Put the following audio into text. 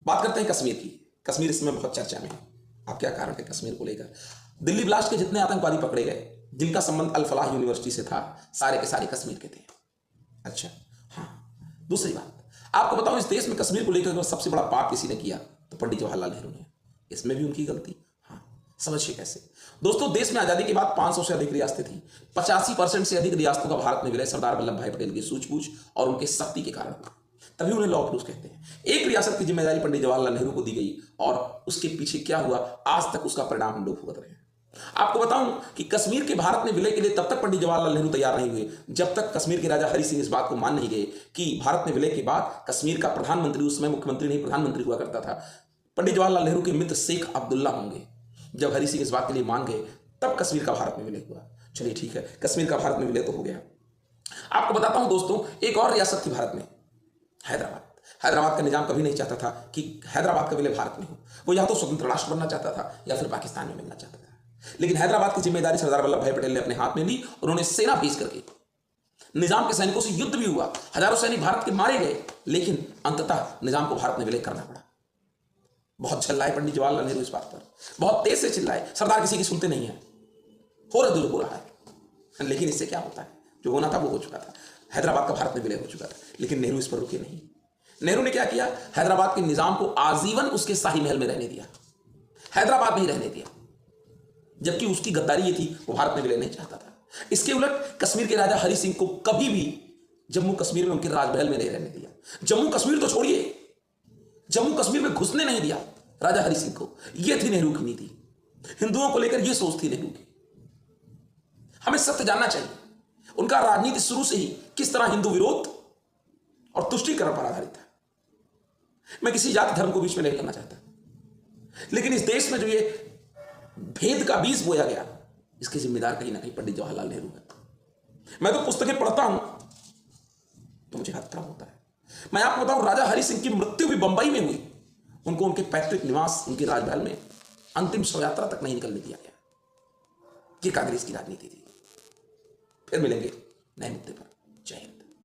बात करते हैं कश्मीर की। कश्मीर इस समय बहुत चर्चा में है। अब क्या कारण है कश्मीर को लेकर? दिल्ली ब्लास्ट के जितने आतंकवादी पकड़े गए, जिनका संबंध अल फलाह यूनिवर्सिटी से था, सारे के सारे कश्मीर के थे। अच्छा, हाँ। दूसरी बात, आपको बताऊं, इस देश में कश्मीर को लेकर अगर सबसे बड़ा पाप किसी ने किया तो पंडित जवाहरलाल नेहरू ने। इसमें भी उनकी गलती। हाँ, समझिए कैसे। दोस्तों, देश में आजादी के बाद 500 से अधिक रियासतें थी। 85% से अधिक रियासतों का भारत में विलय सरदार वल्लभ भाई पटेल की सूझबूझ और उनके शक्ति के कारण, तभी उन्हें लौह पुरुष कहते हैं। एक रियासत की जिम्मेदारी पंडित जवाहरलाल नेहरू को दी गई और उसके पीछे क्या हुआ, आज तक उसका परिणाम हम लोग भुगत रहे हैं। आपको बताऊं कि कश्मीर के भारत में विलय के लिए तब तक पंडित जवाहरलाल नेहरू तैयार नहीं हुए जब तक कश्मीर के राजा हरि सिंह इस बात को मान नहीं गए कि भारत में विलय के बाद कश्मीर का प्रधानमंत्री, उस समय मुख्यमंत्री नहीं प्रधानमंत्री हुआ करता था, पंडित जवाहरलाल नेहरू के मित्र शेख अब्दुल्ला होंगे। जब हरि सिंह इस बात के लिए मान गए तब कश्मीर का भारत में विलय हुआ। चलिए ठीक है, कश्मीर का भारत में विलय तो हो गया। आपको बताता हूं दोस्तों, एक और रियासत थी भारत में, हैदराबाद। हैदराबाद का निजाम कभी नहीं चाहता था कि हैदराबाद का विलय भारत में हो। वो या तो स्वतंत्र राष्ट्र बनना चाहता था या फिर पाकिस्तान में मिलना चाहता था। लेकिन हैदराबाद की जिम्मेदारी सरदार वल्लभ भाई पटेल ने अपने हाथ में ली। उन्होंने सेना भेज करके, निजाम के सैनिकों से युद्ध भी हुआ, हजारों सैनिक भारत के मारे गए, लेकिन अंततः निजाम को भारत में विलय करना पड़ा। बहुत चिल्लाए पंडित जवाहरलाल नेहरू इस बात पर, बहुत तेज से चिल्लाए। सरदार किसी की सुनते नहीं है, हो रहा है। लेकिन इससे क्या होता है, जो होना था वो हो चुका था। हैदराबाद का भारत में विलय हो चुका था, लेकिन नेहरू इस पर रुके नहीं। नेहरू ने क्या किया, हैदराबाद के निजाम को आजीवन उसके शाही महल में रहने दिया, हैदराबाद में ही रहने दिया, जबकि उसकी गद्दारी ये थी, वो भारत में विलय नहीं चाहता था। इसके उलट कश्मीर के राजा हरि सिंह को कभी भी जम्मू कश्मीर में उनके राजमहल में नहीं रहने दिया। जम्मू कश्मीर तो छोड़िए, जम्मू कश्मीर में घुसने नहीं दिया राजा हरि सिंह को। यह थी नेहरू की नीति। हिंदुओं को लेकर यह सोच थी नेहरू की। हमें सत्य जानना चाहिए, उनका राजनीति शुरू से ही किस तरह हिंदू विरोध और तुष्टीकरण पर आधारित है। मैं किसी जाति धर्म को बीच में नहीं करना चाहता, लेकिन इस देश में जो ये भेद का बीज बोया गया, इसके जिम्मेदार कहीं ना कहीं पंडित जवाहरलाल नेहरू है। मैं तो पुस्तकें पढ़ता हूं तो मुझे खतरा होता है। मैं आपको बताऊं, राजा हरि सिंह की मृत्यु भी बंबई में हुई। उनको उनके पैतृक निवास, उनके राजमहल में अंतिम शव यात्रा तक नहीं निकलने दिया गया। ये कांग्रेस की राजनीति थी। फिर मिलेंगे नए मुद्दे पर। जय हिंद।